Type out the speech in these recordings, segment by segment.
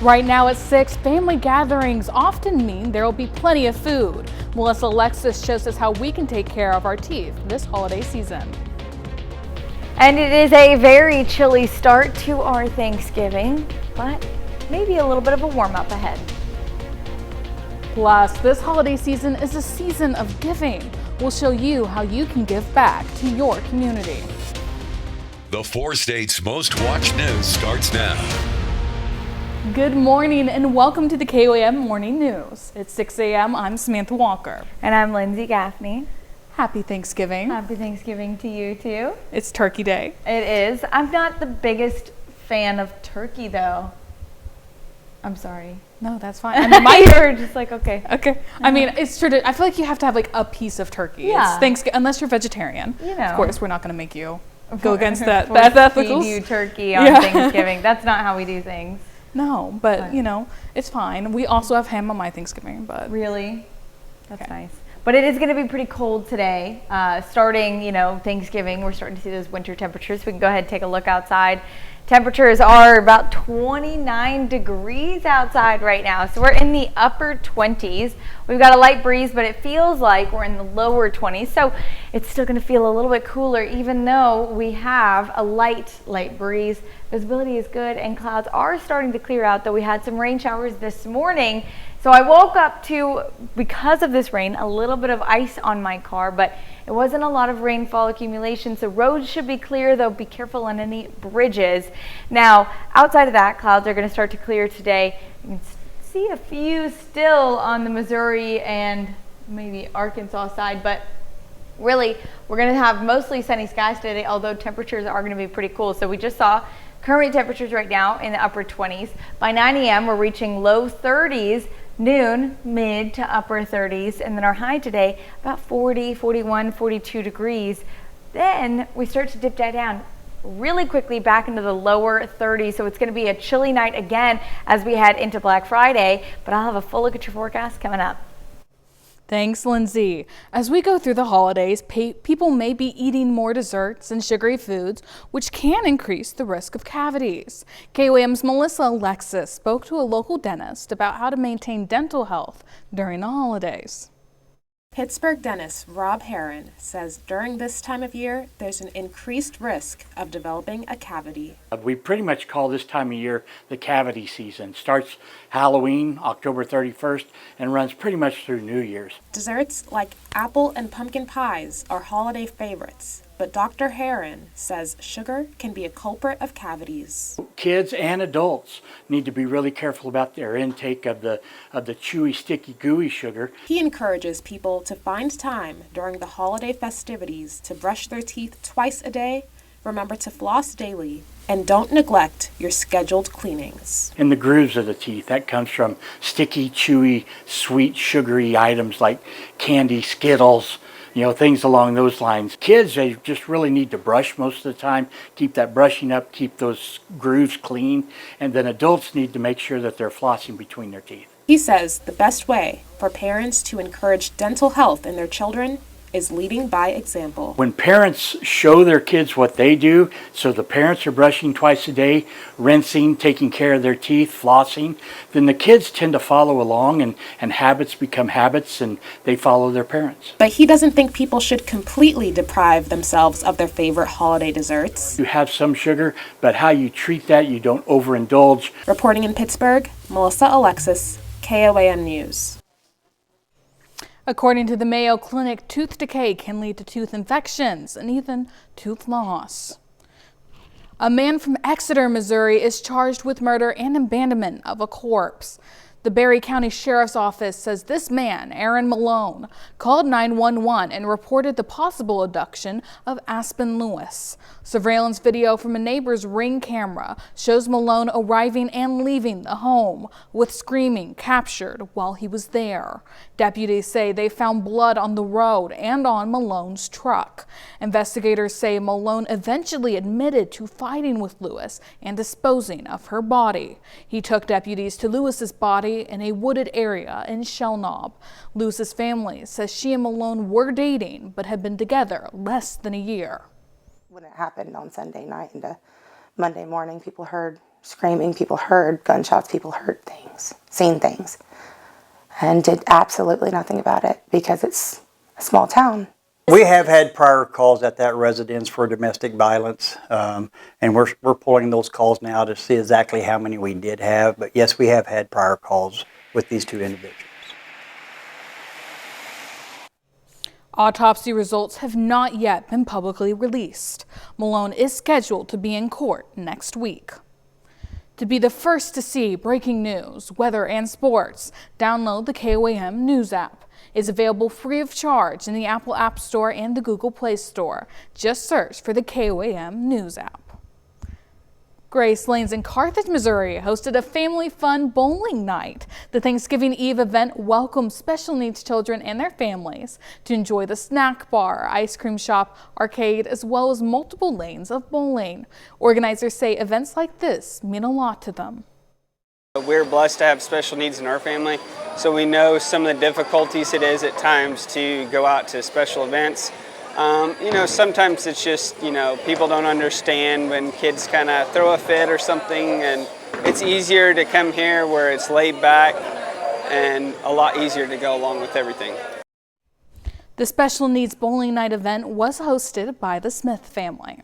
Right now at 6, family gatherings often mean there will be plenty of food. Melissa Alexis shows us how we can take care of our teeth this holiday season. And it is a very chilly start to our Thanksgiving, but maybe a little bit of a warm-up ahead. Plus, this holiday season is a season of giving. We'll show you how you can give back to your community. The 4 states' most watched news starts now. Good morning and welcome to the KOAM Morning News. It's 6 a.m. I'm Samantha Walker. And I'm Lindsay Gaffney. Happy Thanksgiving. Happy Thanksgiving to you too. It's Turkey Day. It is. I'm not the biggest fan of turkey though. I'm sorry. No, that's fine. I mean, you're just like, okay. Okay. I mean, it's true. I feel like you have to have like a piece of turkey. Yeah. It's Thanksgiving, unless you're vegetarian. You know. Of course, we're not going to make you go against that. That's ethical. Feed you turkey on Thanksgiving. That's not how we do things. No, but you know, it's fine. We also have ham on my Thanksgiving, but really, that's nice. But it is going to be pretty cold today. Starting, Thanksgiving, we're starting to see those winter temperatures. We can go ahead and take a look outside. Temperatures are about 29 degrees outside right now. So we're in the upper 20s. We've got a light breeze, but it feels like we're in the lower 20s. So it's still going to feel a little bit cooler, even though we have a light breeze. Visibility is good and clouds are starting to clear out, though we had some rain showers this morning. So I woke up to, because of this rain, a little bit of ice on my car, but it wasn't a lot of rainfall accumulation. So roads should be clear, though be careful on any bridges. Now, outside of that, clouds are going to start to clear today. You can see a few still on the Missouri and maybe Arkansas side, but really, we're going to have mostly sunny skies today, although temperatures are going to be pretty cool. So we just saw current temperatures right now in the upper 20s. By 9 a.m., we're reaching low 30s. Noon, mid to upper 30s, and then our high today, about 40, 41, 42 degrees. Then we start to dip that down really quickly back into the lower 30s, so it's going to be a chilly night again as we head into Black Friday, but I'll have a full look at your forecast coming up. Thanks, Lindsay. As we go through the holidays, people may be eating more desserts and sugary foods, which can increase the risk of cavities. KOAM's Melissa Alexis spoke to a local dentist about how to maintain dental health during the holidays. Pittsburgh dentist Rob Heron says during this time of year, there's an increased risk of developing a cavity. We pretty much call this time of year the cavity season. Starts Halloween, October 31st, and runs pretty much through New Year's. Desserts like apple and pumpkin pies are holiday favorites, but Dr. Heron says sugar can be a culprit of cavities. Kids and adults need to be really careful about their intake of the chewy, sticky, gooey sugar. He encourages people to find time during the holiday festivities to brush their teeth twice a day, remember to floss daily, and don't neglect your scheduled cleanings. In the grooves of the teeth, that comes from sticky, chewy, sweet, sugary items like candy, Skittles, things along those lines. Kids, they just really need to brush most of the time, keep that brushing up, keep those grooves clean, and then adults need to make sure that they're flossing between their teeth. He says the best way for parents to encourage dental health in their children is leading by example. When parents show their kids what they do, so the parents are brushing twice a day, rinsing, taking care of their teeth, flossing, then the kids tend to follow along and habits become habits and they follow their parents. But he doesn't think people should completely deprive themselves of their favorite holiday desserts. You have some sugar, but how you treat that, you don't overindulge. Reporting in Pittsburgh, Melissa Alexis, KOAM News. According to the Mayo Clinic, tooth decay can lead to tooth infections and even tooth loss. A man from Exeter, Missouri is charged with murder and abandonment of a corpse. The Berry County Sheriff's Office says this man, Aaron Malone, called 911 and reported the possible abduction of Aspen Lewis. Surveillance video from a neighbor's Ring camera shows Malone arriving and leaving the home, with screaming captured while he was there. Deputies say they found blood on the road and on Malone's truck. Investigators say Malone eventually admitted to fighting with Lewis and disposing of her body. He took deputies to Lewis's body in a wooded area in Shellknob. Lewis's family says she and Malone were dating but had been together less than a year. When it happened on Sunday night into Monday morning, people heard screaming. People heard gunshots, people heard things, seen things, and did absolutely nothing about it because it's a small town. We have had prior calls at that residence for domestic violence, and we're pulling those calls now to see exactly how many we did have. But yes, we have had prior calls with these two individuals. Autopsy results have not yet been publicly released. Malone is scheduled to be in court next week. To be the first to see breaking news, weather, and sports, download the KOAM News app. It's available free of charge in the Apple App Store and the Google Play Store. Just search for the KOAM News app. Grace Lanes in Carthage, Missouri hosted a family fun bowling night. The Thanksgiving Eve event welcomes special needs children and their families to enjoy the snack bar, ice cream shop, arcade, as well as multiple lanes of bowling. Organizers say events like this mean a lot to them. We're blessed to have special needs in our family, so we know some of the difficulties it is at times to go out to special events. Sometimes it's just, people don't understand when kids kind of throw a fit or something, and it's easier to come here where it's laid back and a lot easier to go along with everything. The Special Needs Bowling Night event was hosted by the Smith family.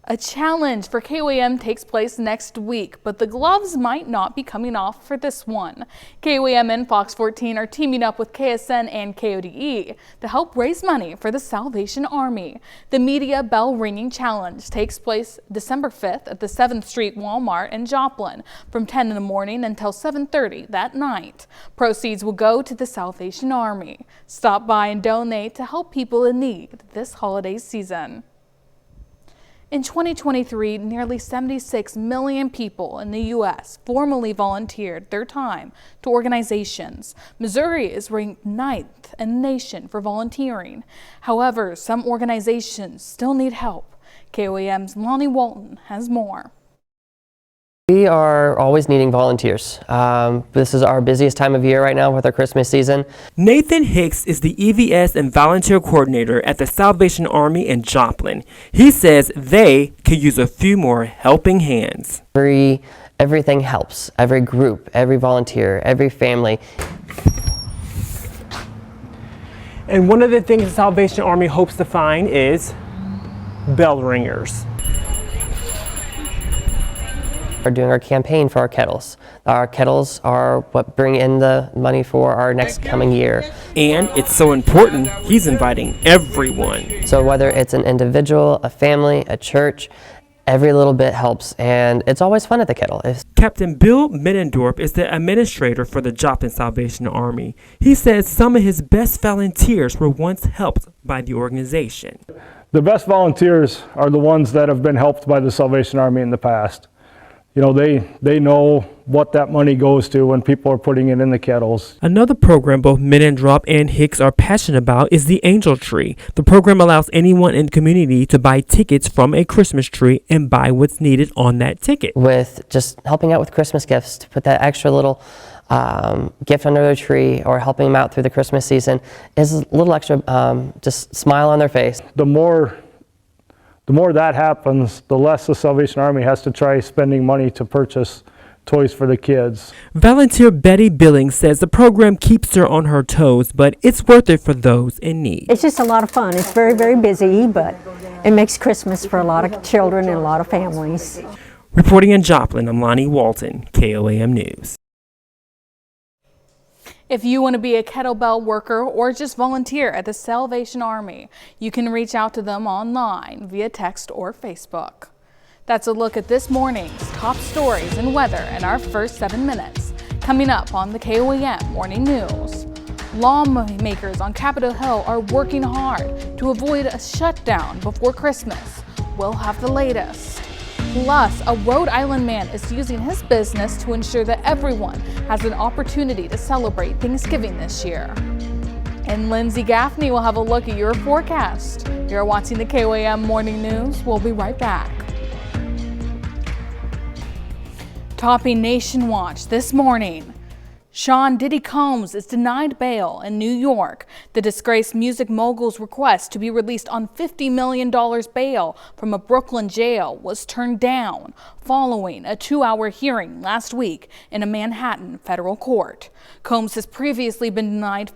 A challenge for KOAM takes place next week, but the gloves might not be coming off for this one. KOAM and Fox 14 are teaming up with KSN and KODE to help raise money for the Salvation Army. The Media Bell Ringing Challenge takes place December 5th at the 7th Street Walmart in Joplin from 10 in the morning until 7:30 that night. Proceeds will go to the Salvation Army. Stop by and donate to help people in need this holiday season. In 2023, nearly 76 million people in the U.S. formally volunteered their time to organizations. Missouri is ranked 9th in the nation for volunteering. However, some organizations still need help. KOAM's Lonnie Walton has more. We are always needing volunteers. This is our busiest time of year right now with our Christmas season. Nathan Hicks is the EVS and volunteer coordinator at the Salvation Army in Joplin. He says they could use a few more helping hands. Everything helps. Every group, every volunteer, every family. And one of the things the Salvation Army hopes to find is bell ringers. Are doing our campaign for our kettles. Our kettles are what bring in the money for our next coming year. And it's so important, he's inviting everyone. So whether it's an individual, a family, a church, every little bit helps, and it's always fun at the kettle. Captain Bill Middendorf is the administrator for the Joplin Salvation Army. He says some of his best volunteers were once helped by the organization. The best volunteers are the ones that have been helped by the Salvation Army in the past. They know what that money goes to when people are putting it in the kettles. Another program both Middendorf and Hicks are passionate about is the Angel Tree. The program allows anyone in the community to buy tickets from a Christmas tree and buy what's needed on that ticket. With just helping out with Christmas gifts, to put that extra little gift under their tree or helping them out through the Christmas season is a little extra just smile on their face. The more that happens, the less the Salvation Army has to try spending money to purchase toys for the kids. Volunteer Betty Billings says the program keeps her on her toes, but it's worth it for those in need. It's just a lot of fun. It's very, very busy, but it makes Christmas for a lot of children and a lot of families. Reporting in Joplin, I'm Lonnie Walton, KOAM News. If you want to be a kettlebell worker or just volunteer at the Salvation Army, you can reach out to them online via text or Facebook. That's a look at this morning's top stories and weather in our first 7 minutes. Coming up on the KOAM Morning News. Lawmakers on Capitol Hill are working hard to avoid a shutdown before Christmas. We'll have the latest. Plus, a Rhode Island man is using his business to ensure that everyone has an opportunity to celebrate Thanksgiving this year. And Lindsay Gaffney will have a look at your forecast. You're watching the KOAM Morning News. We'll be right back. Topping Nation Watch this morning. Sean Diddy Combs is denied bail in New York. The disgraced music mogul's request to be released on $50 million bail from a Brooklyn jail was turned down following a 2-hour hearing last week in a Manhattan federal court. Combs has previously been denied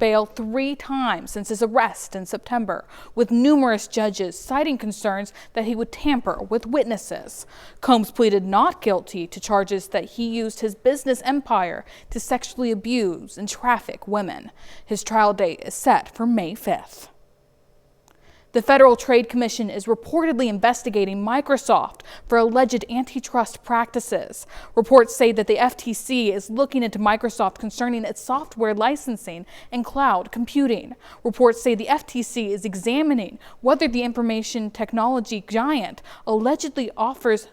bail 3 times since his arrest in September, with numerous judges citing concerns that he would tamper with witnesses. Combs pleaded not guilty to charges that he used his business empire to sexually abuse and traffic women. His trial date is set for May 5th. The Federal Trade Commission is reportedly investigating Microsoft for alleged antitrust practices. Reports say that the FTC is looking into Microsoft concerning its software licensing and cloud computing. Reports say the FTC is examining whether the information technology giant allegedly offers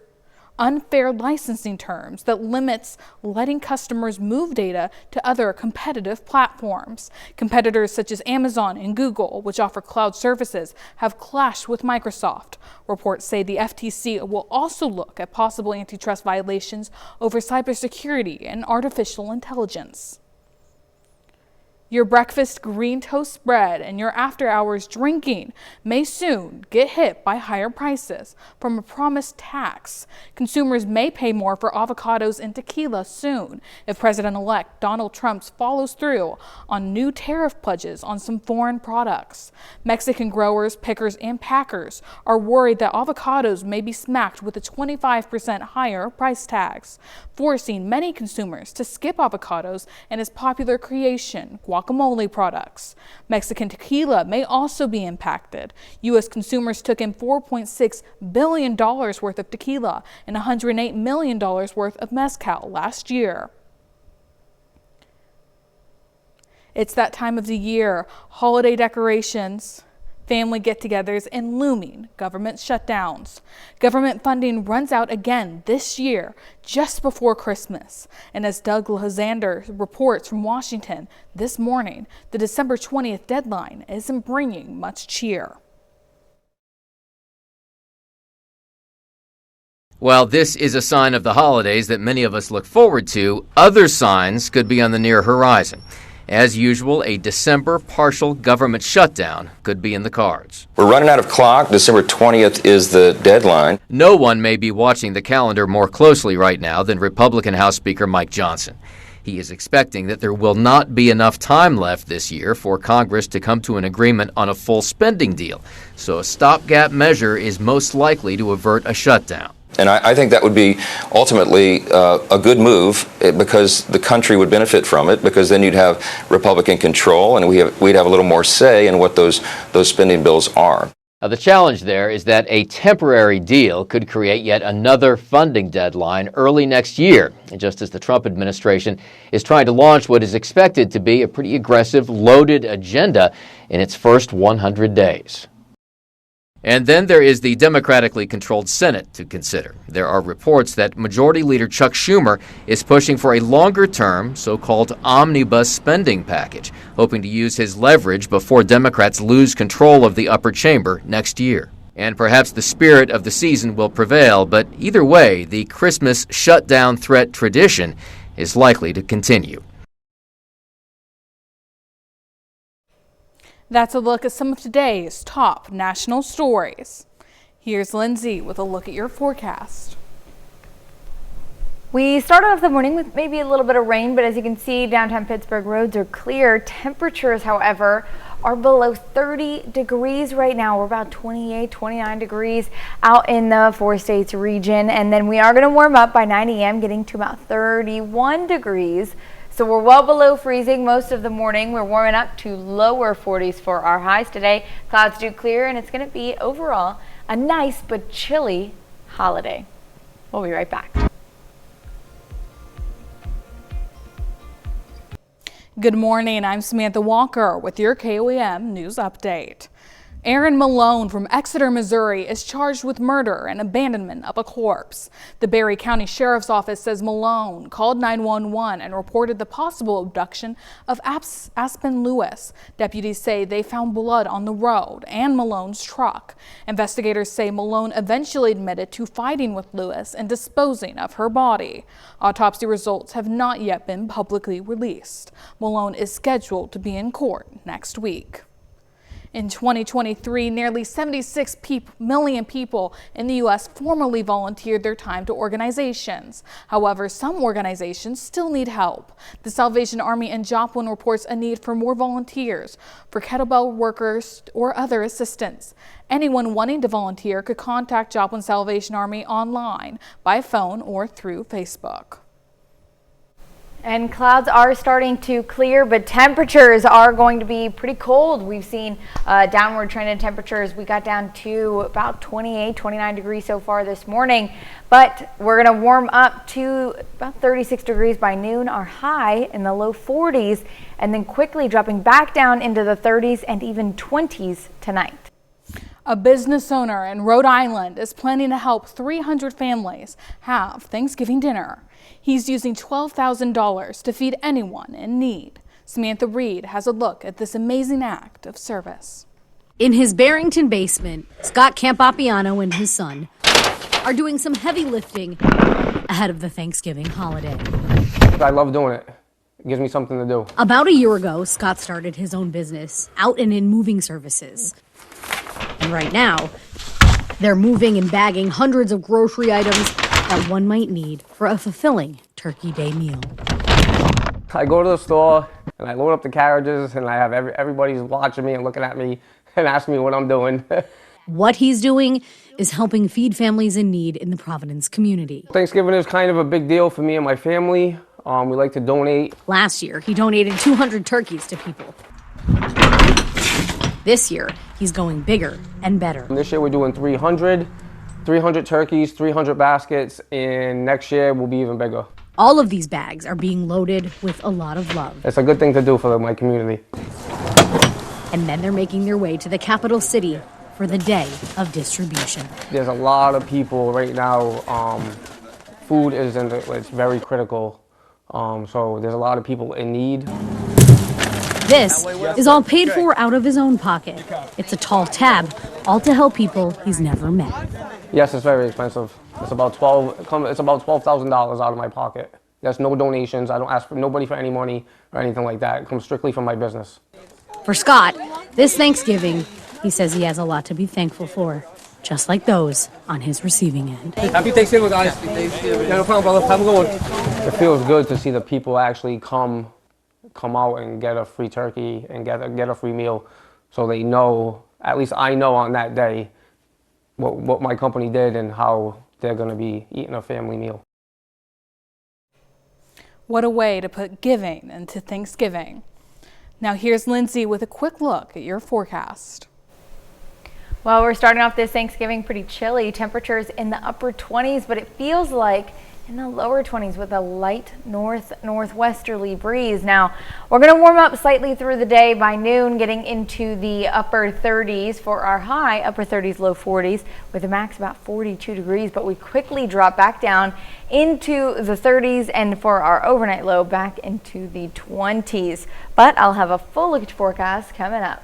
unfair licensing terms that limits letting customers move data to other competitive platforms. Competitors such as Amazon and Google, which offer cloud services, have clashed with Microsoft. Reports say the FTC will also look at possible antitrust violations over cybersecurity and artificial intelligence. Your breakfast green toast spread and your after-hours drinking may soon get hit by higher prices from a promised tax. Consumers may pay more for avocados and tequila soon if President-elect Donald Trump follows through on new tariff pledges on some foreign products. Mexican growers, pickers, and packers are worried that avocados may be smacked with a 25% higher price tags, forcing many consumers to skip avocados and its popular creation, guacamole products. Mexican tequila may also be impacted. U.S. consumers took in $4.6 billion worth of tequila and $108 million worth of mezcal last year. It's that time of the year, holiday decorations, family get-togethers, and looming government shutdowns. Government funding runs out again this year, just before Christmas. And as Doug Lazander reports from Washington this morning, the December 20th deadline isn't bringing much cheer. While this is a sign of the holidays that many of us look forward to, other signs could be on the near horizon. As usual, a December partial government shutdown could be in the cards. We're running out of clock. December 20th is the deadline. No one may be watching the calendar more closely right now than Republican House Speaker Mike Johnson. He is expecting that there will not be enough time left this year for Congress to come to an agreement on a full spending deal, so a stopgap measure is most likely to avert a shutdown. And I think that would be ultimately a good move because the country would benefit from it, because then you'd have Republican control and we'd have a little more say in what those spending bills are. Now, the challenge there is that a temporary deal could create yet another funding deadline early next year, just as the Trump administration is trying to launch what is expected to be a pretty aggressive, loaded agenda in its first 100 days. And then there is the democratically controlled Senate to consider. There are reports that Majority Leader Chuck Schumer is pushing for a longer-term, so-called omnibus spending package, hoping to use his leverage before Democrats lose control of the upper chamber next year. And perhaps the spirit of the season will prevail, but either way, the Christmas shutdown threat tradition is likely to continue. That's a look at some of today's top national stories. Here's Lindsay with a look at your forecast. We started off the morning with maybe a little bit of rain, but as you can see, downtown Pittsburgh roads are clear. Temperatures, however, are below 30 degrees right now. We're about 28, 29 degrees out in the 4 states region. And then we are going to warm up by 9 a.m., getting to about 31 degrees. So we're well below freezing most of the morning. We're warming up to lower 40s for our highs today. Clouds do clear, and it's going to be overall a nice but chilly holiday. We'll be right back. Good morning, I'm Samantha Walker with your KOAM News Update. Aaron Malone from Exeter, Missouri is charged with murder and abandonment of a corpse. The Berry County Sheriff's Office says Malone called 911 and reported the possible abduction of Aspen Lewis. Deputies say they found blood on the road and Malone's truck. Investigators say Malone eventually admitted to fighting with Lewis and disposing of her body. Autopsy results have not yet been publicly released. Malone is scheduled to be in court next week. In 2023, nearly 76 million people in the U.S. formally volunteered their time to organizations. However, some organizations still need help. The Salvation Army in Joplin reports a need for more volunteers for kettlebell workers or other assistance. Anyone wanting to volunteer could contact Joplin Salvation Army online, by phone, or through Facebook. And clouds are starting to clear, but temperatures are going to be pretty cold. We've seen a downward trend in temperatures. We got down to about 28, 29 degrees so far this morning, but we're going to warm up to about 36 degrees by noon. Our high in the low 40s, and then quickly dropping back down into the 30s and even 20s tonight. A business owner in Rhode Island is planning to help 300 families have Thanksgiving dinner. He's using $12,000 to feed anyone in need. Samantha Reed has a look at this amazing act of service. In his Barrington basement, Scott Campopiano and his son are doing some heavy lifting ahead of the Thanksgiving holiday. I love doing it. It gives me something to do. About a year ago, Scott started his own business, Out and In Moving Services. And right now, they're moving and bagging hundreds of grocery items that one might need for a fulfilling Turkey Day meal. I go to the store and I load up the carriages and I have everybody's watching me and looking at me and asking me what I'm doing. What he's doing is helping feed families in need in the Providence community. Thanksgiving is kind of a big deal for me and my family. We like to donate. Last year, he donated 200 turkeys to people. This year, he's going bigger and better. And this year we're doing 300 turkeys, 300 baskets, and next year we'll be even bigger. All of these bags are being loaded with a lot of love. It's a good thing to do for my community. And then they're making their way to the capital city for the day of distribution. There's a lot of people right now. Food it's very critical. So there's a lot of people in need. This is all paid for out of his own pocket. It's a tall tab, all to help people he's never met. Yes, it's very expensive. It's about $12,000 out of my pocket. There's no donations. I don't ask for nobody for any money or anything like that. It comes strictly from my business. For Scott, this Thanksgiving, he says he has a lot to be thankful for, just like those on his receiving end. Happy Thanksgiving, guys. No problem, brother. Have a good one. It feels good to see the people actually come out and get a free turkey and get a free meal, so they know, at least I know on that day, what my company did and how they're going to be eating a family meal. What a way to put giving into Thanksgiving. Now here's Lindsay with a quick look at your forecast. Well, we're starting off this Thanksgiving pretty chilly. Temperatures in the upper 20s, but it feels like in the lower 20s with a light northwesterly breeze. Now, we're going to warm up slightly through the day by noon, getting into the upper 30s for our high, upper 30s, low 40s, with a max about 42 degrees, but we quickly drop back down into the 30s, and for our overnight low, back into the 20s. But I'll have a full look at your forecast coming up.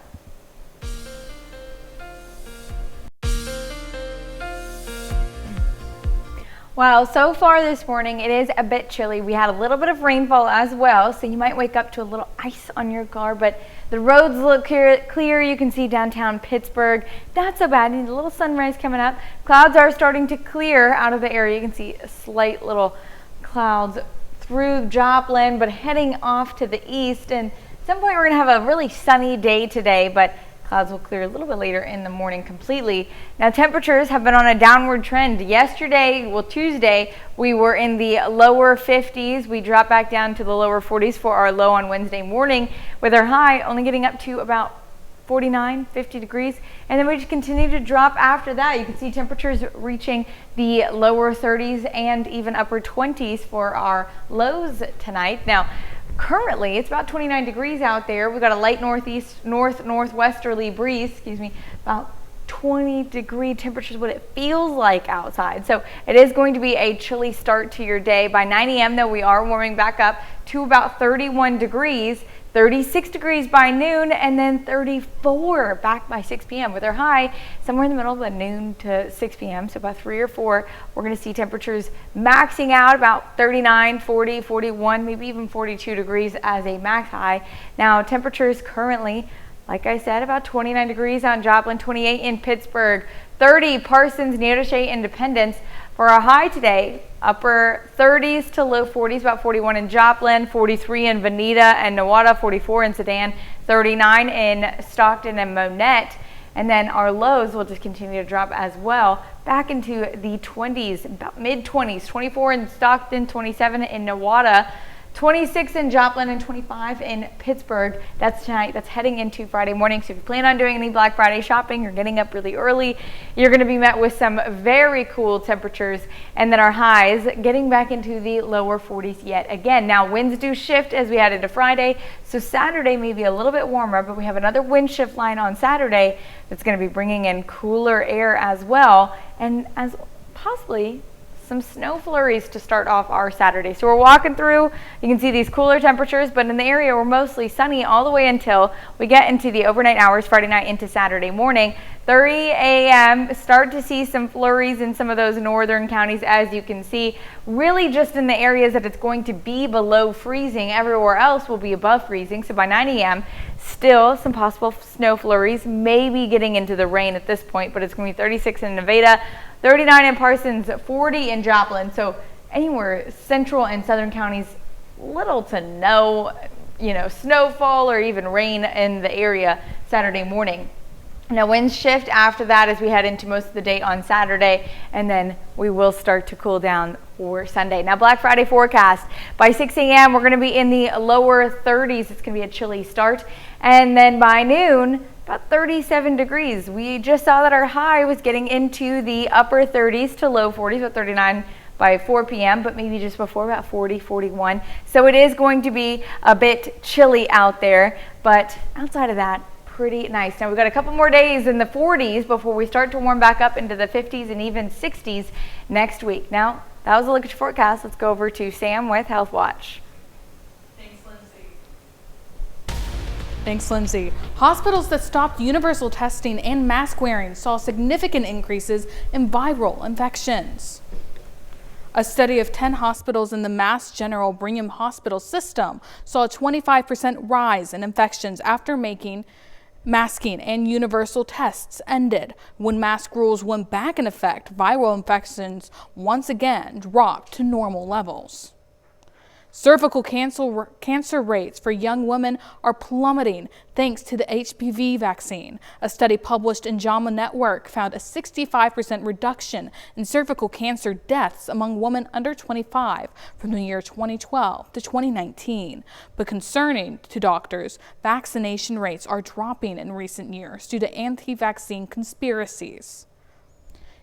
Well, so far this morning, it is a bit chilly. We had a little bit of rainfall as well, so you might wake up to a little ice on your car, but the roads look clear. You can see downtown Pittsburgh. Not so bad. A little sunrise coming up. Clouds are starting to clear out of the area. You can see slight little clouds through Joplin, but heading off to the east. And at some point, we're going to have a really sunny day today, but clouds will clear a little bit later in the morning completely. Now, temperatures have been on a downward trend. Tuesday, we were in the lower 50s. We dropped back down to the lower 40s for our low on Wednesday morning, with our high only getting up to about 49, 50 degrees. And then we just continue to drop after that. You can see temperatures reaching the lower 30s and even upper 20s for our lows tonight. Now, Currently, it's about 29 degrees out there. We've got a light northwesterly breeze, about 20-degree temperatures, what it feels like outside. So it is going to be a chilly start to your day. By 9 a.m. though, we are warming back up to about 31 degrees, 36 degrees by noon, and then 34 back by 6 p.m. with our high somewhere in the middle of the noon to 6 p.m. So about 3 or 4, we're going to see temperatures maxing out about 39, 40, 41, maybe even 42 degrees as a max high. Now temperatures currently, like I said, about 29 degrees out in Joplin, 28 in Pittsburgh, 30 Parsons, Neodesha, Independence. For our high today, upper 30s to low 40s, about 41 in Joplin, 43 in Veneta and Nowata, 44 in Sedan, 39 in Stockton and Monette. And then our lows will just continue to drop as well, back into the 20s, about mid-20s, 24 in Stockton, 27 in Nowata, 26 in Joplin, and 25 in Pittsburgh. That's tonight. That's heading into Friday morning. So if you plan on doing any Black Friday shopping, you're getting up really early, you're going to be met with some very cool temperatures, and then our highs getting back into the lower 40s yet again. Now winds do shift as we head into Friday, so Saturday may be a little bit warmer, but we have another wind shift line on Saturday that's going to be bringing in cooler air as well, and as possibly some snow flurries to start off our Saturday. So we're walking through, you can see these cooler temperatures, but in the area we're mostly sunny all the way until we get into the overnight hours, Friday night into Saturday morning. 30 a.m. start to see some flurries in some of those northern counties, as you can see, really just in the areas that it's going to be below freezing. Everywhere else will be above freezing. So by 9 a.m. still some possible snow flurries, maybe getting into the rain at this point, but it's going to be 36 in Nevada, 39 in Parsons, 40 in Joplin. So anywhere central and southern counties, little to no, snowfall or even rain in the area Saturday morning. Now winds shift after that as we head into most of the day on Saturday, and then we will start to cool down for Sunday. Now Black Friday forecast, by 6 a.m. we're going to be in the lower 30s. It's going to be a chilly start, and then by noon about 37 degrees. We just saw that our high was getting into the upper 30s to low 40s, about 39 by 4 p.m., but maybe just before about 40, 41. So it is going to be a bit chilly out there, but outside of that, pretty nice. Now we've got a couple more days in the 40s before we start to warm back up into the 50s and even 60s next week. Now, that was a look at your forecast. Let's go over to Sam with Health Watch. Thanks, Lindsay. Hospitals that stopped universal testing and mask wearing saw significant increases in viral infections. A study of 10 hospitals in the Mass General Brigham Hospital system saw a 25% rise in infections after masking and universal tests ended. When mask rules went back in effect, viral infections once again dropped to normal levels. Cervical cancer rates for young women are plummeting thanks to the HPV vaccine. A study published in JAMA Network found a 65% reduction in cervical cancer deaths among women under 25 from the year 2012 to 2019. But concerning to doctors, vaccination rates are dropping in recent years due to anti-vaccine conspiracies.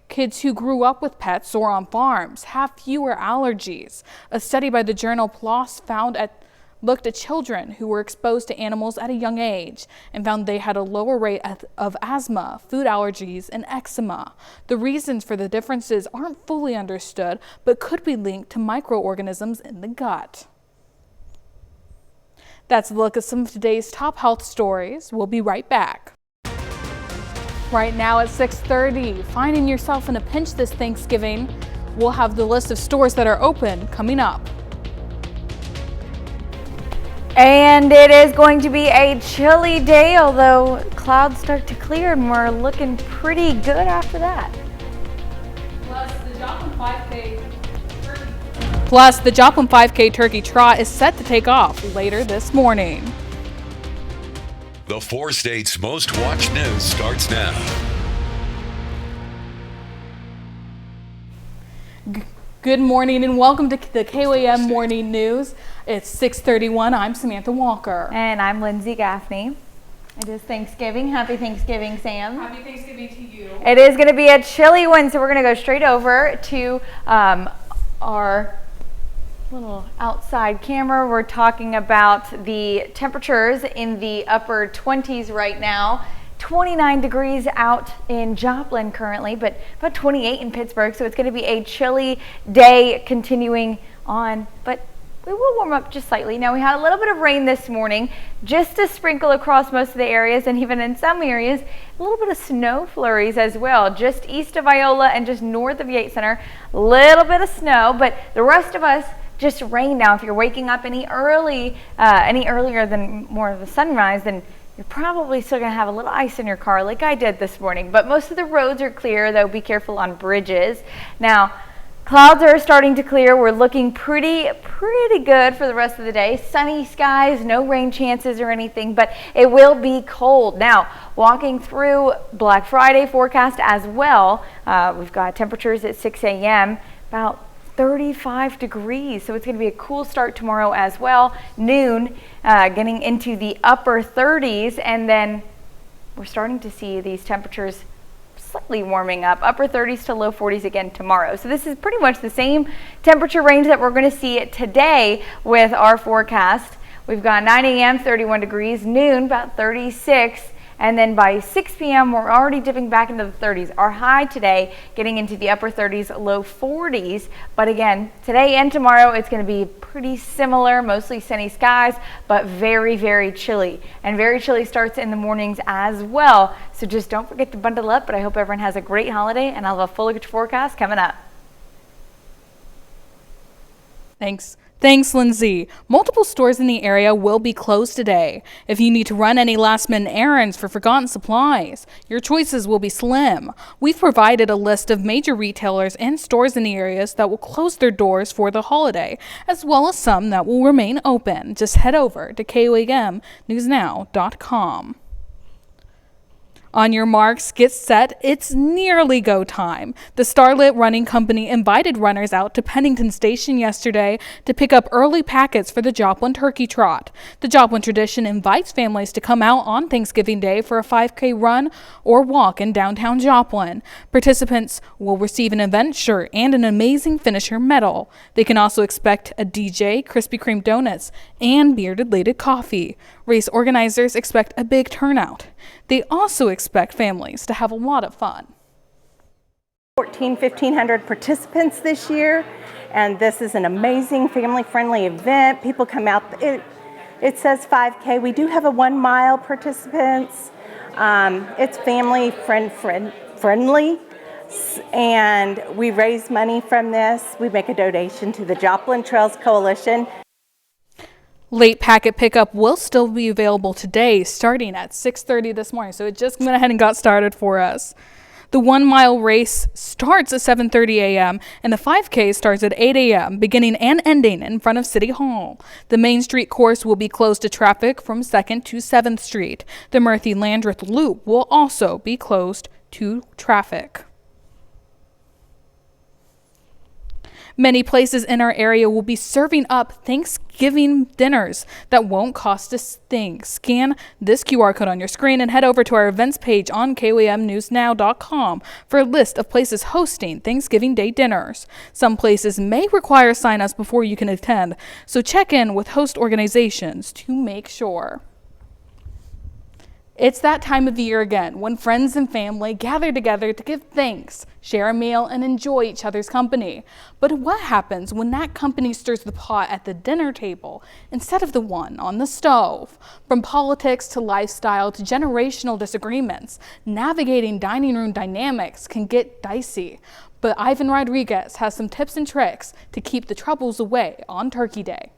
Kids who grew up with pets or on farms have fewer allergies. A study by the journal PLOS looked at children who were exposed to animals at a young age and found they had a lower rate of asthma, food allergies, and eczema. The reasons for the differences aren't fully understood, but could be linked to microorganisms in the gut. That's a look at some of today's top health stories. We'll be right back. Right now at 6:30, finding yourself in a pinch this Thanksgiving? We'll have the list of stores that are open coming up. And it is going to be a chilly day, although clouds start to clear and we're looking pretty good after that. Plus, the Joplin 5K Turkey Trot is set to take off later this morning. The 4 states' most watched news starts now. Good morning and welcome to the KOAM Morning News. It's 6:31. I'm Samantha Walker. And I'm Lindsay Gaffney. It is Thanksgiving. Happy Thanksgiving, Sam. Happy Thanksgiving to you. It is going to be a chilly one, so we're going to go straight over to our little outside camera. We're talking about the temperatures in the upper 20s right now. 29 degrees out in Joplin currently, but about 28 in Pittsburgh. So it's going to be a chilly day continuing on, but we will warm up just slightly. Now we had a little bit of rain this morning, just to sprinkle across most of the areas, and even in some areas, a little bit of snow flurries as well, just east of Iola and just north of Yates Center. A little bit of snow, but the rest of us just rain. Now, if you're waking up any earlier than more of the sunrise, then you're probably still going to have a little ice in your car like I did this morning. But most of the roads are clear, though. Be careful on bridges. Now, clouds are starting to clear. We're looking pretty good for the rest of the day. Sunny skies, no rain chances or anything, but it will be cold. Now, walking through Black Friday forecast as well, we've got temperatures at 6 a.m. about 35 degrees, so it's going to be a cool start tomorrow as well. Noon, getting into the upper 30s, and then we're starting to see these temperatures slightly warming up, upper 30s to low 40s again tomorrow. So this is pretty much the same temperature range that we're going to see today with our forecast. We've got 9 a.m. 31 degrees, noon about 36, and then by 6 p.m. we're already dipping back into the 30s. Our high today getting into the upper 30s, low 40s. But again, today and tomorrow it's going to be pretty similar, mostly sunny skies, but very chilly. And very chilly starts in the mornings as well. So just don't forget to bundle up. But I hope everyone has a great holiday, and I'll have a full look at your forecast coming up. Thanks, Lindsay. Multiple stores in the area will be closed today. If you need to run any last-minute errands for forgotten supplies, your choices will be slim. We've provided a list of major retailers and stores in the areas that will close their doors for the holiday, as well as some that will remain open. Just head over to KOAMnewsnow.com. On your marks, get set, it's nearly go time. The Starlit Running Company invited runners out to Pennington Station yesterday to pick up early packets for the Joplin Turkey Trot. The Joplin tradition invites families to come out on Thanksgiving Day for a 5K run or walk in downtown Joplin. Participants will receive an event shirt and an amazing finisher medal. They can also expect a DJ, Krispy Kreme donuts, and bearded lady coffee. Race organizers expect a big turnout. They also expect families to have a lot of fun. 1,500 participants this year, and this is an amazing family-friendly event. People come out. It says 5K. We do have a 1 mile participants. It's family friendly, and we raise money from this. We make a donation to the Joplin Trails Coalition. Late packet pickup will still be available today, starting at 6:30 this morning. So it just went ahead and got started for us. The 1 mile race starts at 7:30 a.m. and the 5K starts at 8 a.m., beginning and ending in front of City Hall. The Main Street course will be closed to traffic from 2nd to 7th Street. The Murphy-Landreth Loop will also be closed to traffic. Many places in our area will be serving up Thanksgiving dinners that won't cost a thing. Scan this QR code on your screen and head over to our events page on KOAMnewsnow.com for a list of places hosting Thanksgiving Day dinners. Some places may require sign-ups before you can attend, so check in with host organizations to make sure. It's that time of the year again when friends and family gather together to give thanks, share a meal, and enjoy each other's company. But what happens when that company stirs the pot at the dinner table instead of the one on the stove? From politics to lifestyle to generational disagreements, navigating dining room dynamics can get dicey. But Ivan Rodriguez has some tips and tricks to keep the troubles away on Turkey Day.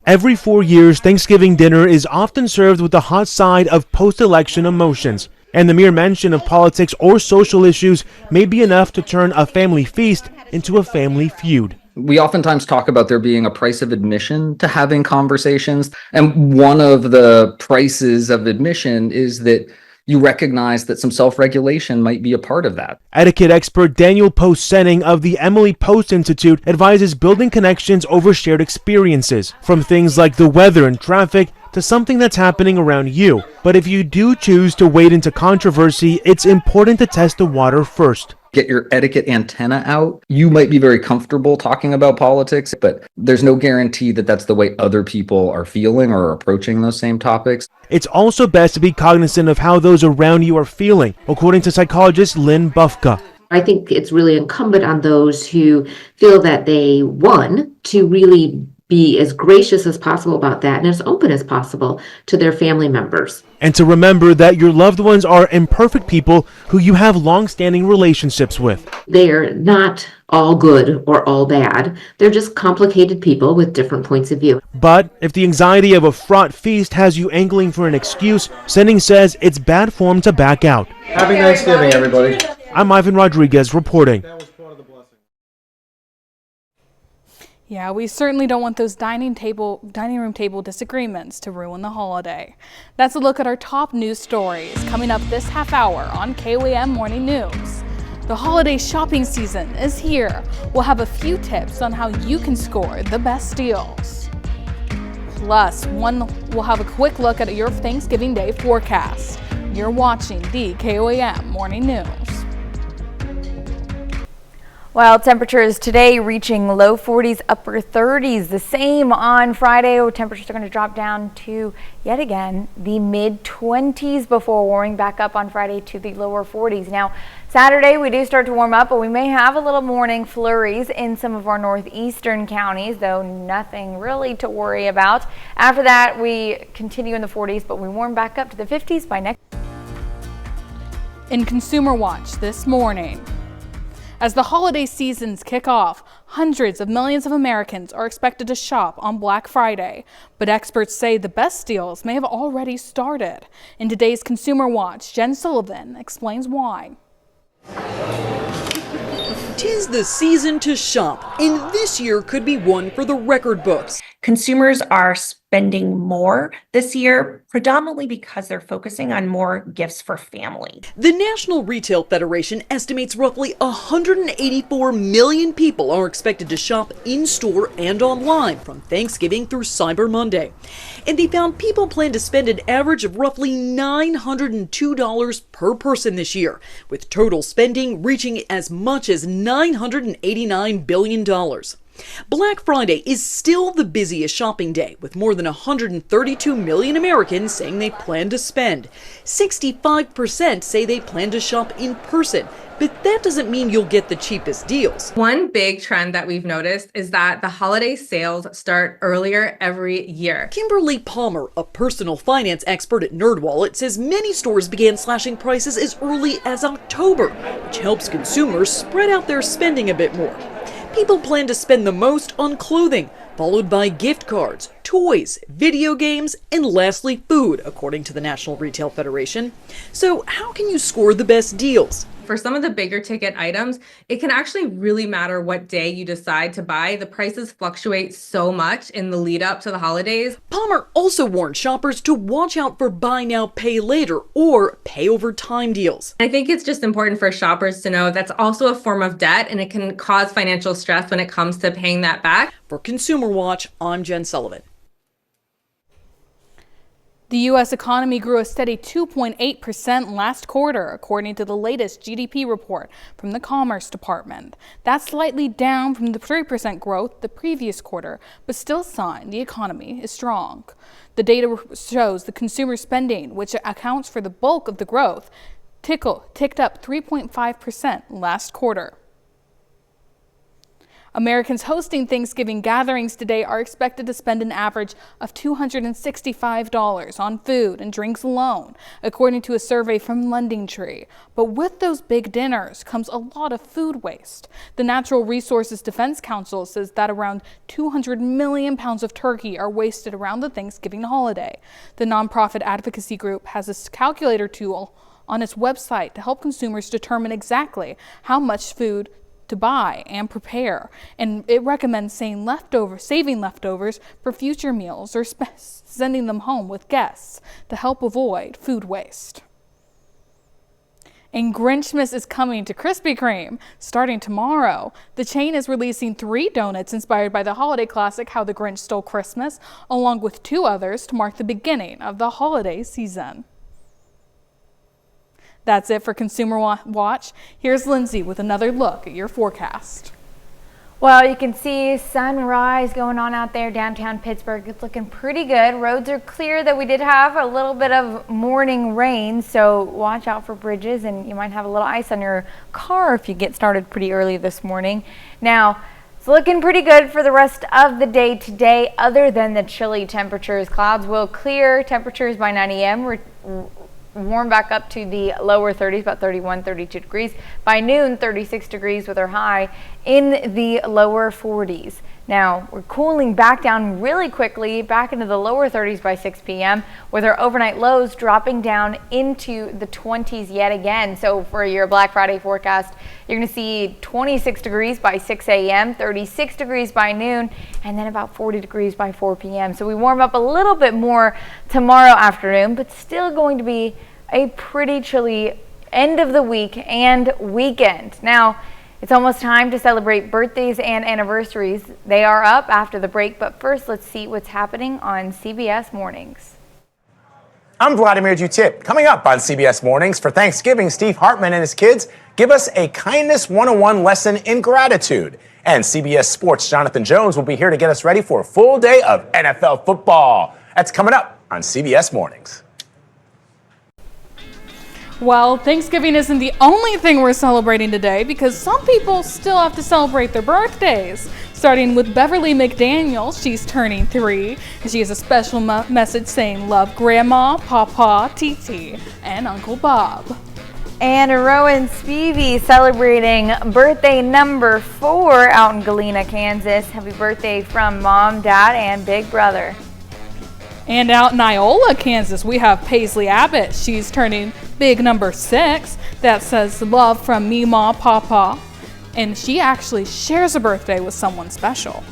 Every 4 years, Thanksgiving dinner is often served with the hot side of post-election emotions, and the mere mention of politics or social issues may be enough to turn a family feast into a family feud. We oftentimes talk about there being a price of admission to having conversations, and one of the prices of admission is that you recognize that some self-regulation might be a part of that. Etiquette expert Daniel Post-Senning of the Emily Post Institute advises building connections over shared experiences, from things like the weather and traffic to something that's happening around you. But if you do choose to wade into controversy, it's important to test the water first. get your etiquette antenna out. You might be very comfortable talking about politics, but there's no guarantee that that's the way other people are feeling or approaching those same topics. It's also best to be cognizant of how those around you are feeling, according to psychologist Lynn Bufka. I think it's really incumbent on those who feel that they won to really be as gracious as possible about that and as open as possible to their family members. And to remember that your loved ones are imperfect people who you have long-standing relationships with. They're not all good or all bad. They're just complicated people with different points of view. But if the anxiety of a fraught feast has you angling for an excuse, Sending says it's bad form to back out. Happy Thanksgiving, everybody. I'm Ivan Rodriguez reporting. Yeah, we certainly don't want those dining room table disagreements to ruin the holiday. That's a look at our top news stories coming up this half hour on KOAM Morning News. The holiday shopping season is here. We'll have a few tips on how you can score the best deals. Plus, we'll have a quick look at your Thanksgiving Day forecast. You're watching the KOAM Morning News. Well, temperatures today reaching low 40s, upper 30s. The same on Friday. Temperatures are going to drop down to, yet again, the mid 20s before warming back up on Friday to the lower 40s. Now, Saturday we do start to warm up, but we may have a little morning flurries in some of our northeastern counties, though nothing really to worry about. After that, we continue in the 40s, but we warm back up to the 50s by next. In Consumer Watch this morning. As the holiday seasons kick off, hundreds of millions of Americans are expected to shop on Black Friday, but experts say the best deals may have already started. In today's Consumer Watch, Jen Sullivan explains why. 'Tis the season to shop, and this year could be one for the record books. Consumers are spending more this year, predominantly because they're focusing on more gifts for family. The National Retail Federation estimates roughly 184 million people are expected to shop in-store and online from Thanksgiving through Cyber Monday. And they found people plan to spend an average of roughly $902 per person this year, with total spending reaching as much as $989 billion. Black Friday is still the busiest shopping day, with more than 132 million Americans saying they plan to spend. 65% say they plan to shop in person, but that doesn't mean you'll get the cheapest deals. One big trend that we've noticed is that the holiday sales start earlier every year. Kimberly Palmer, a personal finance expert at NerdWallet, says many stores began slashing prices as early as October, which helps consumers spread out their spending a bit more. People plan to spend the most on clothing, followed by gift cards, toys, video games, and lastly food, according to the National Retail Federation. So how can you score the best deals? For some of the bigger ticket items, it can actually really matter what day you decide to buy. The prices fluctuate so much in the lead up to the holidays. Palmer also warned shoppers to watch out for buy now, pay later or pay over time deals. I think it's just important for shoppers to know that's also a form of debt and it can cause financial stress when it comes to paying that back. For Consumer Watch, I'm Jen Sullivan. The U.S. economy grew a steady 2.8% last quarter, according to the latest GDP report from the Commerce Department. That's slightly down from the 3% growth the previous quarter, but still a sign the economy is strong. The data shows the consumer spending, which accounts for the bulk of the growth, ticked up 3.5% last quarter. Americans hosting Thanksgiving gatherings today are expected to spend an average of $265 on food and drinks alone, according to a survey from LendingTree. But with those big dinners comes a lot of food waste. The Natural Resources Defense Council says that around 200 million pounds of turkey are wasted around the Thanksgiving holiday. The nonprofit advocacy group has a calculator tool on its website to help consumers determine exactly how much food to buy and prepare, and it recommends saving leftovers for future meals or sending them home with guests to help avoid food waste. And Grinchmas is coming to Krispy Kreme starting tomorrow. The chain is releasing 3 donuts inspired by the holiday classic How the Grinch Stole Christmas, along with 2 others to mark the beginning of the holiday season. That's it for Consumer Watch. Here's Lindsay with another look at your forecast. Well, you can see sunrise going on out there downtown Pittsburgh. It's looking pretty good. Roads are clear, though we did have a little bit of morning rain, so watch out for bridges, and you might have a little ice on your car if you get started pretty early this morning. Now, it's looking pretty good for the rest of the day today, other than the chilly temperatures. Clouds will clear. Temperatures by 9 a.m. warm back up to the lower 30s, about 31, 32 degrees. By noon, 36 degrees with our high in the lower 40s. Now, we're cooling back down really quickly, back into the lower 30s by 6 p.m. with our overnight lows dropping down into the 20s yet again. So for your Black Friday forecast, you're going to see 26 degrees by 6 a.m., 36 degrees by noon, and then about 40 degrees by 4 p.m. So we warm up a little bit more tomorrow afternoon, but still going to be a pretty chilly end of the week and weekend. Now, it's almost time to celebrate birthdays and anniversaries. They are up after the break, but first let's see what's happening on CBS Mornings. I'm Vladimir Dutip. Coming up on CBS Mornings for Thanksgiving, Steve Hartman and his kids give us a kindness 101 lesson in gratitude. And CBS Sports' Jonathan Jones will be here to get us ready for a full day of NFL football. That's coming up on CBS Mornings. Well, Thanksgiving isn't the only thing we're celebrating today, because some people still have to celebrate their birthdays. Starting with Beverly McDaniel, she's turning 3, and she has a special message saying, love Grandma, Papa, TT, and Uncle Bob. And Rowan Spivey celebrating birthday number 4 out in Galena, Kansas. Happy birthday from Mom, Dad, and Big Brother. And out in Iola, Kansas, we have Paisley Abbott. She's turning big number 6. That says love from me, Ma, Papa. And she actually shares a birthday with someone special.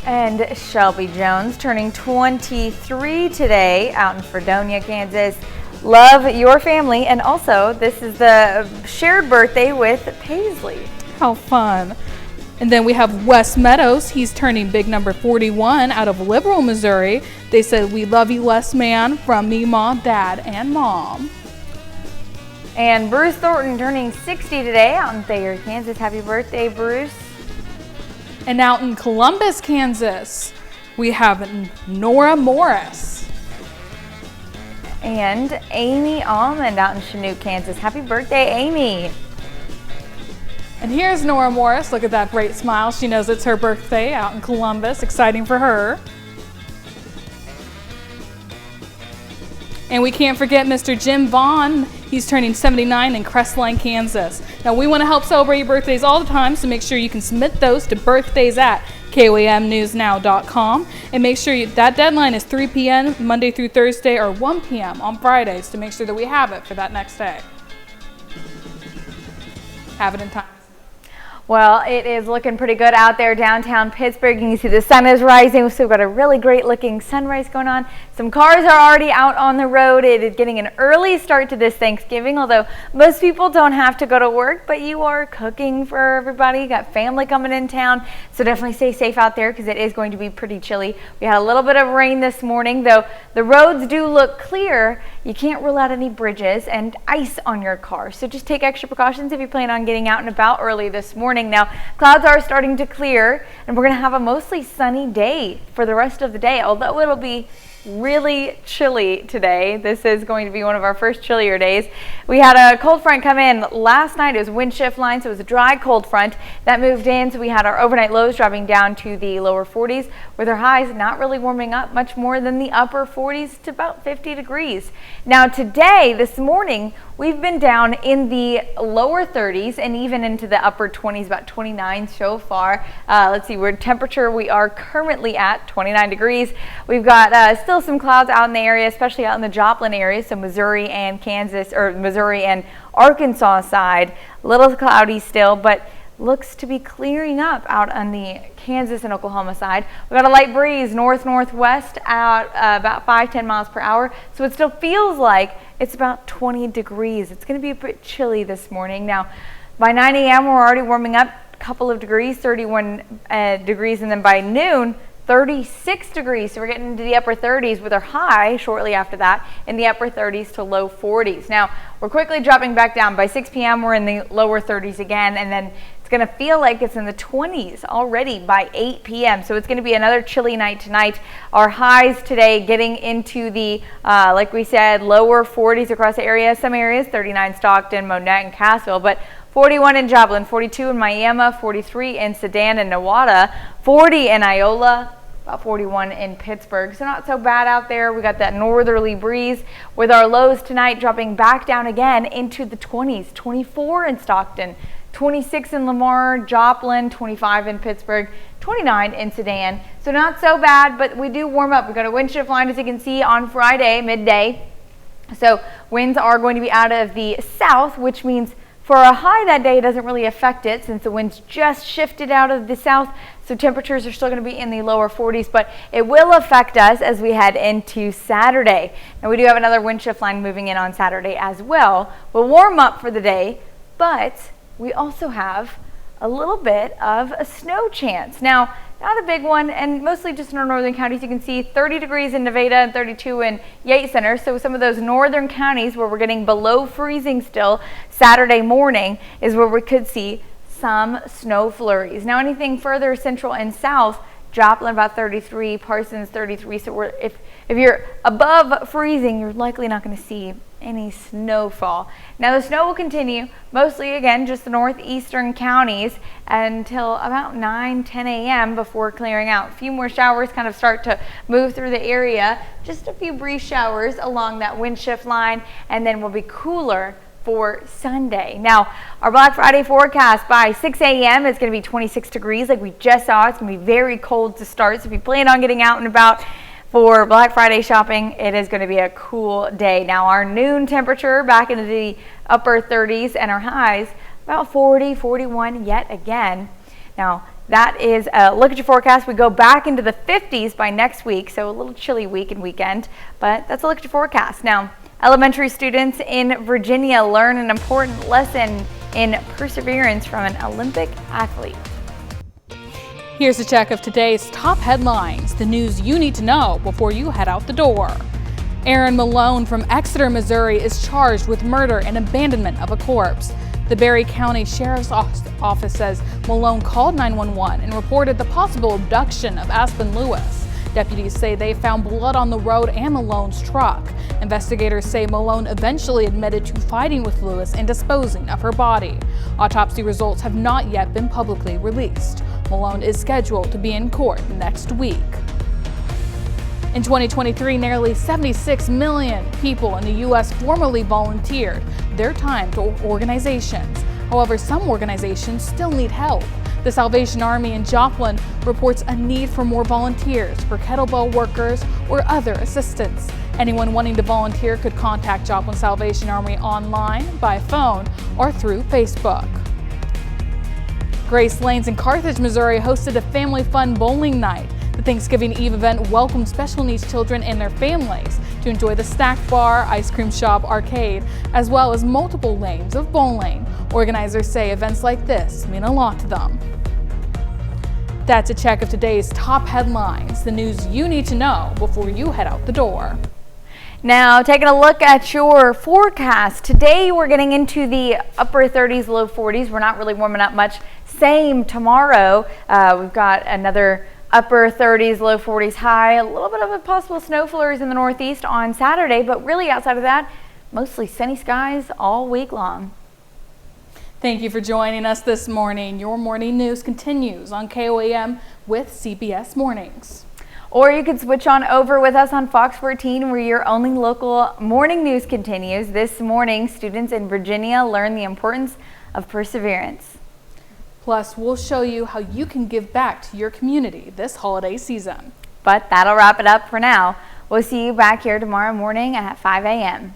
And Shelby Jones turning 23 today out in Fredonia, Kansas. Love your family. And also, this is the shared birthday with Paisley. How fun. And then we have Wes Meadows. He's turning big number 41 out of Liberal, Missouri. They said, we love you, Les Man, from me, Mom, Dad, and Mom. And Bruce Thornton turning 60 today out in Thayer, Kansas. Happy birthday, Bruce. And out in Columbus, Kansas, we have Nora Morris. And Amy Almond out in Chinook, Kansas. Happy birthday, Amy. And here's Nora Morris. Look at that great smile. She knows it's her birthday out in Columbus. Exciting for her. And we can't forget Mr. Jim Vaughn. He's turning 79 in Crestline, Kansas. Now, we want to help celebrate your birthdays all the time, so make sure you can submit those to birthdays@KOAMnewsnow.com. And make sure that deadline is 3 p.m. Monday through Thursday, or 1 p.m. on Fridays, to make sure that we have it for that next day. Have it in time. Well, it is looking pretty good out there downtown Pittsburgh. You can see the sun is rising, so we've got a really great looking sunrise going on. Some cars are already out on the road. It is getting an early start to this Thanksgiving, although most people don't have to go to work, but you are cooking for everybody. You got family coming in town, so definitely stay safe out there because it is going to be pretty chilly. We had a little bit of rain this morning, though the roads do look clear. You can't rule out any bridges and ice on your car, so just take extra precautions if you plan on getting out and about early this morning. Now, clouds are starting to clear, and we're going to have a mostly sunny day for the rest of the day, although it'll be really chilly today. This is going to be one of our first chillier days. We had a cold front come in last night. It was wind shift line, so it was a dry cold front that moved in. So we had our overnight lows dropping down to the lower 40s, with our highs not really warming up much more than the upper 40s to about 50 degrees. Now today, this morning, we've been down in the lower 30s and even into the upper 20s, about 29 so far. Let's see, we're temperature we are currently at 29 degrees. We've got still some clouds out in the area, especially out in the Joplin area, so Missouri and Kansas, or Missouri and Arkansas side. A little cloudy still, but looks to be clearing up out on the Kansas and Oklahoma side. We've got a light breeze north-northwest out about 5-10 miles per hour, so it still feels like it's about 20 degrees. It's going to be a bit chilly this morning. Now, by 9 a.m., we're already warming up a couple of degrees, 31 degrees, and then by noon, 36 degrees. So we're getting into the upper 30s with our high shortly after that in the upper 30s to low 40s. Now, we're quickly dropping back down. By 6 p.m., we're in the lower 30s again, and then it's going to feel like it's in the 20s already by 8 p.m. So it's going to be another chilly night tonight. Our highs today getting into the, like we said, lower 40s across the area. Some areas, 39 Stockton, Monette, and Cassville, but 41 in Joplin, 42 in Miami, 43 in Sedan and Nowata, 40 in Iola, about 41 in Pittsburgh. So not so bad out there. We got that northerly breeze with our lows tonight dropping back down again into the 20s, 24 in Stockton, 26 in Lamar, Joplin, 25 in Pittsburgh, 29 in Sedan. So not so bad, but we do warm up. We've got a wind shift line, as you can see, on Friday, midday. So winds are going to be out of the south, which means for a high that day, it doesn't really affect it since the winds just shifted out of the south. So temperatures are still going to be in the lower 40s, but it will affect us as we head into Saturday. Now we do have another wind shift line moving in on Saturday as well. We'll warm up for the day, but we also have a little bit of a snow chance. Now, not a big one, and mostly just in our northern counties. You can see 30 degrees in Nevada and 32 in Yates Center. So some of those northern counties where we're getting below freezing still Saturday morning is where we could see some snow flurries. Now anything further central and south, Joplin about 33, Parsons 33. So if you're above freezing, you're likely not going to see any snowfall. Now the snow will continue mostly again just the northeastern counties until about 9-10 a.m. before clearing out. A few more showers kind of start to move through the area, just a few brief showers along that wind shift line, and then we'll be cooler for Sunday. Now our Black Friday forecast by 6 a.m. is going to be 26 degrees like we just saw. It's going to be very cold to start, so if you plan on getting out and about for Black Friday shopping, it is going to be a cool day. Now our noon temperature back into the upper 30s and our highs about 40, 41 yet again. Now that is a look at your forecast. We go back into the 50s by next week, so a little chilly week and weekend, but that's a look at your forecast. Now elementary students in Virginia learn an important lesson in perseverance from an Olympic athlete. Here's a check of today's top headlines, the news you need to know before you head out the door. Aaron Malone from Exeter, Missouri is charged with murder and abandonment of a corpse. The Berry County Sheriff's Office says Malone called 911 and reported the possible abduction of Aspen Lewis. Deputies say they found blood on the road and Malone's truck. Investigators say Malone eventually admitted to fighting with Lewis and disposing of her body. Autopsy results have not yet been publicly released. Malone is scheduled to be in court next week. In 2023, nearly 76 million people in the U.S. formally volunteered their time to organizations. However, some organizations still need help. The Salvation Army in Joplin reports a need for more volunteers for kettlebell workers or other assistance. Anyone wanting to volunteer could contact Joplin Salvation Army online, by phone, or through Facebook. Grace Lanes in Carthage, Missouri hosted a family fun bowling night. The Thanksgiving Eve event welcomed special needs children and their families to enjoy the snack bar, ice cream shop, arcade, as well as multiple lanes of bowling. Organizers say events like this mean a lot to them. That's a check of today's top headlines, the news you need to know before you head out the door. Now, taking a look at your forecast. Today, we're getting into the upper 30s, low 40s. We're not really warming up much. Same tomorrow. We've got another upper 30s, low 40s high. A little bit of a possible snow flurries in the northeast on Saturday, but really outside of that, mostly sunny skies all week long. Thank you for joining us this morning. Your morning news continues on KOAM with CBS Mornings. Or you could switch on over with us on Fox 14, where your only local morning news continues. This morning, students in Virginia learn the importance of perseverance. Plus, we'll show you how you can give back to your community this holiday season. But that'll wrap it up for now. We'll see you back here tomorrow morning at 5 a.m.